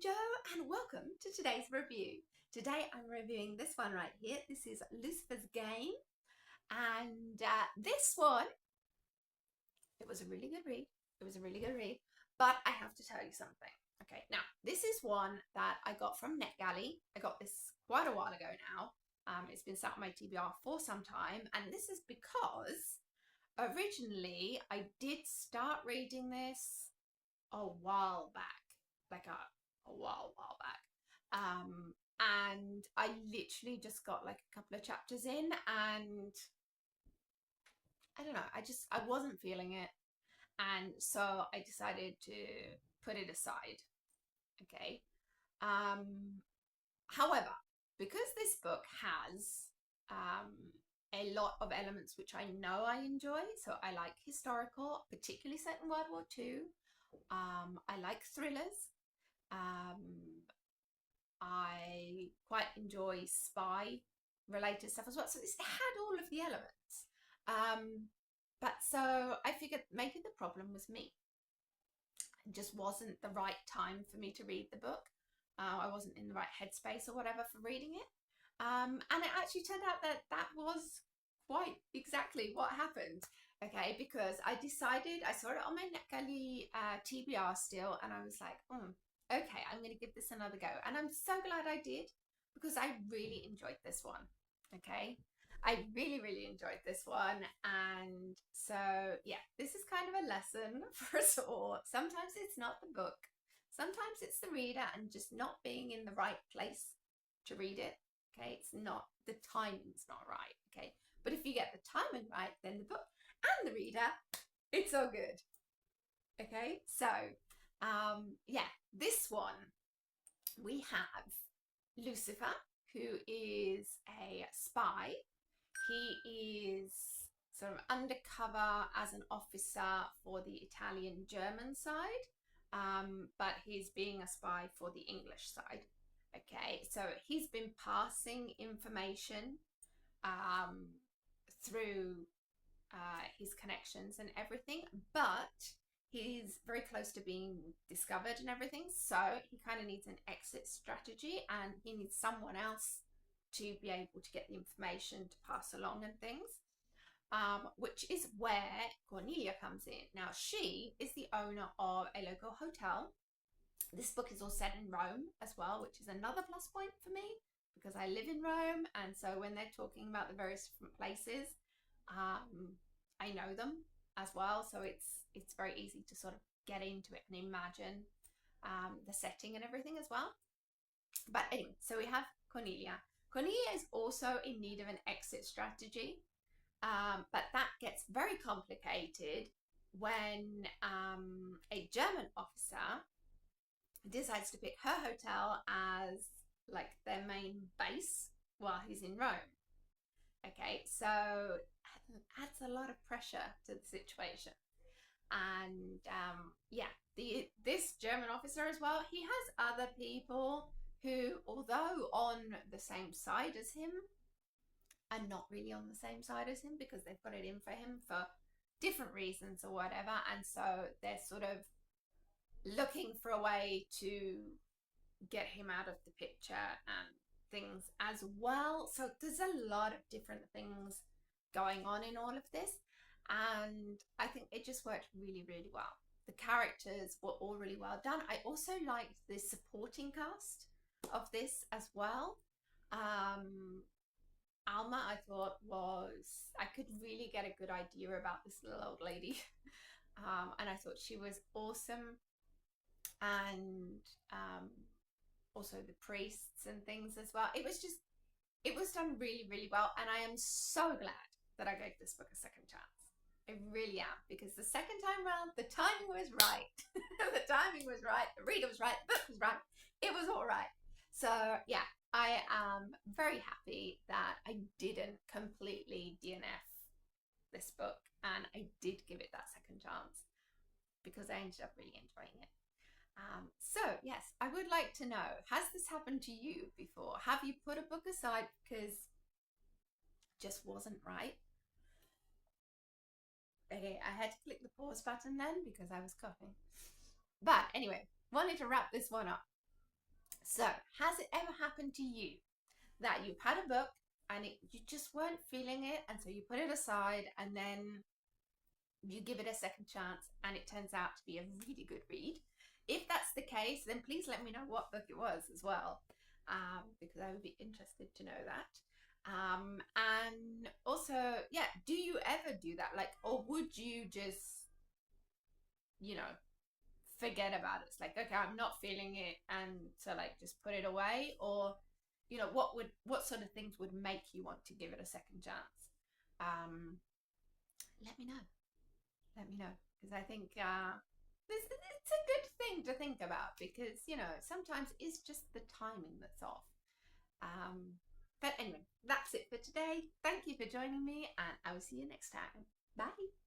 Joe and welcome to today's review. Today I'm reviewing this one right here. This is Lucifer's Game, and this one, it was a really good read. It was a really good read, but I have to tell you something. Okay, now this is one that I got from Net Galley. I got this quite a while ago now. It's been sat on my TBR for some time, and this is because originally I did start reading this a while back, like a while back. And I literally just got like a couple of chapters in, and I don't know, I wasn't feeling it, and so I decided to put it aside. Okay. However, because this book has a lot of elements which I know I enjoy, so I like historical, particularly set in World War II. I like thrillers. I quite enjoy spy related stuff as well. So it had all of the elements. But so I figured maybe the problem was me. It just wasn't the right time for me to read the book. I wasn't in the right headspace or whatever for reading it. And it actually turned out that that was quite exactly what happened. Okay, because I decided, I saw it on my Net Galley TBR still, and I was like, okay, I'm going to give this another go. And I'm so glad I did, because I really enjoyed this one. Okay, I really enjoyed this one. And so, yeah, this is kind of a lesson for us all. Sometimes it's not the book. Sometimes it's the reader and just not being in the right place to read it. Okay, it's not, the timing's not right. Okay, but if you get the timing right, then the book and the reader, it's all good. Okay, so yeah, this one we have Lucifer, who is a spy. He is sort of undercover as an officer for the Italian-German side, but he's being a spy for the English side. Okay, so he's been passing information through his connections and everything, but he's very close to being discovered and everything, so he kind of needs an exit strategy, and he needs someone else to be able to get the information to pass along and things, which is where Cordelia comes in. Now, she is the owner of a local hotel. This book is all set in Rome as well, which is another plus point for me, because I live in Rome, and so when they're talking about the various different places, I know them as well, so it's very easy to sort of get into it and imagine the setting and everything as well. But anyway, so we have Cordelia. Cordelia is also in need of an exit strategy, but that gets very complicated when a German officer decides to pick her hotel as like their main base while he's in Rome. Okay, so adds a lot of pressure to the situation. And yeah, this German officer as well, he has other people who, although on the same side as him, are not really on the same side as him, because they've got it in for him for different reasons or whatever, and so they're sort of looking for a way to get him out of the picture and things as well. So there's a lot of different things going on in all of this, and I think it just worked really well. The characters were all really well done. I also liked the supporting cast of this as well. Alma, I thought, I could really get a good idea about this little old lady. And I thought she was awesome. And also the priests and things as well. It was done really well, and I am so glad that I gave this book a second chance. I really am, because the second time round, the timing was right. The timing was right, the reader was right, the book was right, it was all right. So yeah, I am very happy that I didn't completely DNF this book, and I did give it that second chance, because I ended up really enjoying it. So yes, I would like to know, has this happened to you before? Have you put a book aside because it just wasn't right? Okay, I had to click the pause button then because I was coughing. But anyway, wanted to wrap this one up. So, has it ever happened to you that you've had a book and you just weren't feeling it, and so you put it aside, and then you give it a second chance and it turns out to be a really good read? If that's the case, then please let me know what book it was as well, because I would be interested to know that. And also, yeah, do you ever do that? Like, or would you just, you know, forget about it? It's like, okay, I'm not feeling it, and so like just put it away? Or, what sort of things would make you want to give it a second chance? Um, Let me know. Let me know, because I think it's a good thing to think about, because sometimes it's just the timing that's off. Um, but anyway, that's it for today. Thank you for joining me, and I will see you next time. Bye.